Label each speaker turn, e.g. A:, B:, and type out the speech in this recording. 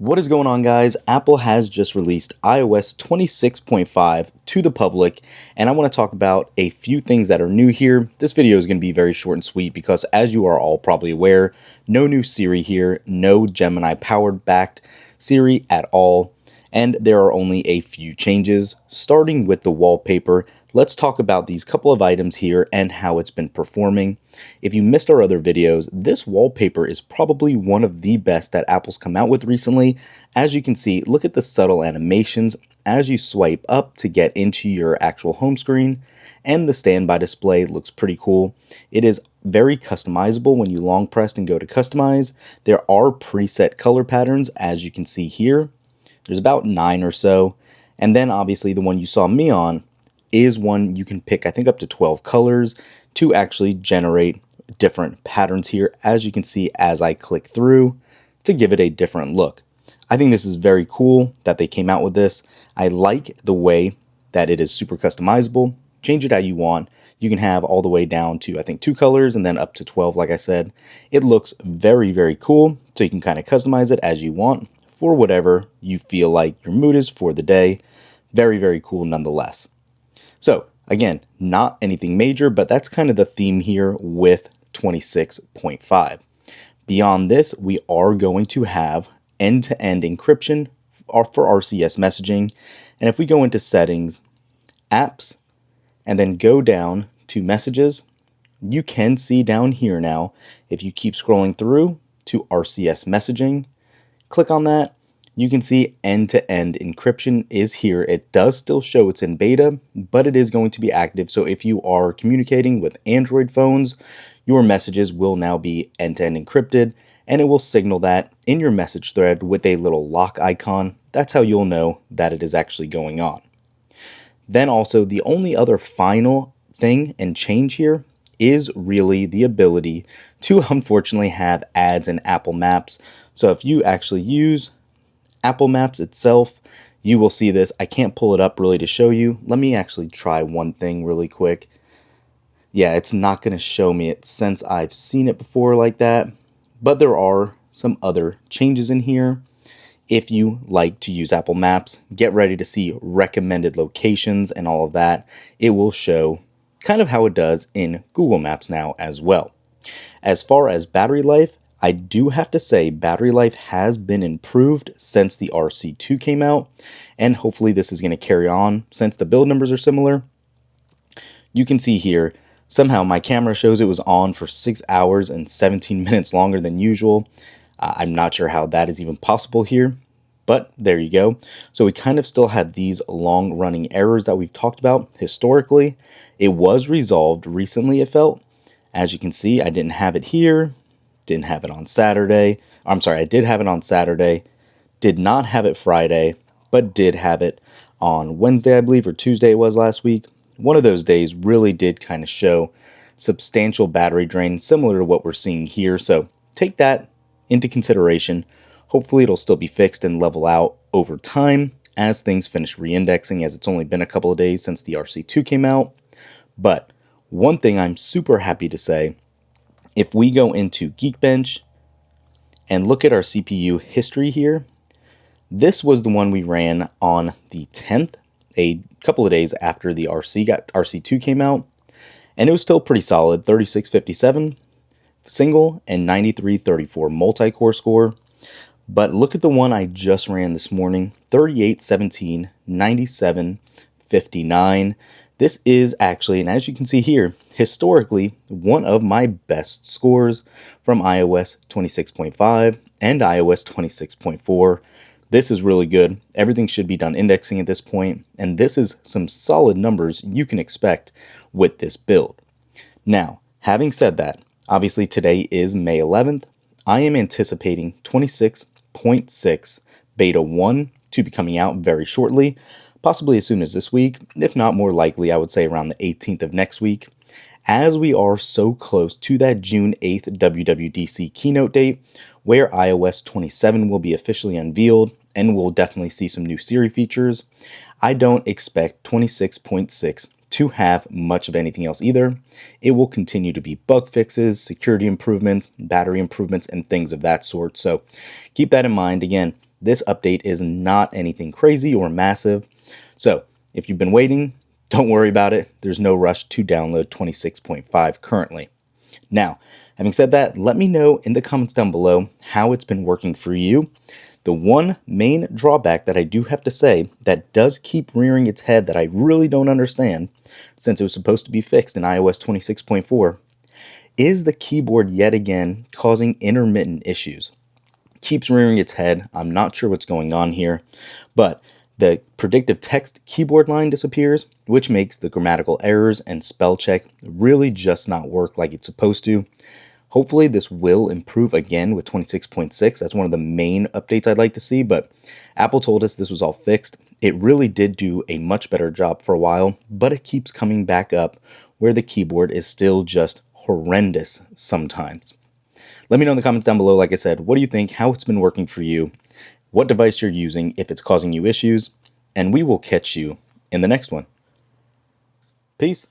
A: What is going on, guys? Apple has just released iOS 26.5 to the public, and I want to talk about a few things that are new here. This video is going to be very short and sweet because, as you are all probably aware, no new Siri here, no Gemini powered backed Siri at all, and there are only a few changes. Starting with the wallpaper, let's talk about these couple of items here and how it's been performing. If you missed our other videos, this wallpaper is probably one of the best that Apple's come out with recently. As you can see, look at the subtle animations as you swipe up to get into your actual home screen, and the standby display looks pretty cool. It is very customizable when you long press and go to customize. There are preset color patterns, as you can see here. There's about 9 or so, and then obviously the one you saw me on is one you can pick, I think, up to 12 colors to actually generate different patterns here, as you can see as I click through to give it a different look. I think this is very cool that they came out with this. I like the way that it is super customizable. Change it how you want. You can have all the way down to, I think, 2 colors and then up to 12, like I said. It looks very, very cool, so you can kind of customize it as you want for whatever you feel like your mood is for the day. Very, very cool nonetheless. So again, not anything major, but that's kind of the theme here with 26.5. Beyond this, we are going to have end-to-end encryption for RCS messaging. And if we go into settings, apps, and then go down to messages, you can see down here now, if you keep scrolling through to RCS messaging, click on that, you can see end-to-end encryption is here. It does still show it's in beta, but it is going to be active. So if you are communicating with Android phones, your messages will now be end-to-end encrypted, and it will signal that in your message thread with a little lock icon. That's how you'll know that it is actually going on. Then also, the only other final thing and change here is really the ability to unfortunately have ads in Apple Maps. So if you actually use Apple Maps itself, you will see this. I can't pull it up really to show you. Let me actually try one thing really quick. Yeah, it's not going to show me it since I've seen it before like that, but there are some other changes in here. If you like to use Apple Maps, get ready to see recommended locations and all of that. It will show kind of how it does in Google Maps now as well. As far as battery life, I do have to say battery life has been improved since the RC2 came out, and hopefully this is going to carry on since the build numbers are similar. You can see here, somehow my camera shows it was on for 6 hours and 17 minutes longer than usual. I'm not sure how that is even possible here, but there you go. So we kind of still had these long-running errors that we've talked about historically. It was resolved recently, it felt. As you can see, I didn't have it here. Didn't have it on Saturday. I'm sorry, I did have it on Saturday. Did not have it Friday, but did have it on Wednesday, I believe, or Tuesday it was last week. One of those days really did kind of show substantial battery drain, similar to what we're seeing here. So take that into consideration. Hopefully it'll still be fixed and level out over time as things finish reindexing, as it's only been a couple of days since the RC2 came out. But one thing I'm super happy to say, if we go into Geekbench and look at our CPU history here, this was the one we ran on the 10th, a couple of days after the RC2 came out, and it was still pretty solid, 3657 single and 9334 multi-core score. But look at the one I just ran this morning, 3817 9759. This is actually, and as you can see here, historically, one of my best scores from iOS 26.5 and iOS 26.4. This is really good. Everything should be done indexing at this point, and this is some solid numbers you can expect with this build. Now, having said that, obviously today is May 11th. I am anticipating 26.6 Beta 1 to be coming out very shortly. Possibly as soon as this week, if not more likely, I would say around the 18th of next week, as we are so close to that June 8th WWDC keynote date, where iOS 27 will be officially unveiled, and we'll definitely see some new Siri features. I don't expect 26.6 to have much of anything else either. It will continue to be bug fixes, security improvements, battery improvements, and things of that sort. So keep that in mind. Again, This update is not anything crazy or massive. So if you've been waiting, don't worry about it. There's no rush to download 26.5 currently. Now, having said that, let me know in the comments down below how it's been working for you. The one main drawback that I do have to say that does keep rearing its head that I really don't understand, since it was supposed to be fixed in iOS 26.4, is the keyboard yet again causing intermittent issues. Keeps rearing its head. I'm not sure what's going on here, but the predictive text keyboard line disappears, which makes the grammatical errors and spell check really just not work like it's supposed to. Hopefully this will improve again with 26.6. That's one of the main updates I'd like to see, but Apple told us this was all fixed. It really did do a much better job for a while, but it keeps coming back up where the keyboard is still just horrendous sometimes. Let me know in the comments down below, like I said, what do you think, how it's been working for you, what device you're using, if it's causing you issues, and we will catch you in the next one. Peace.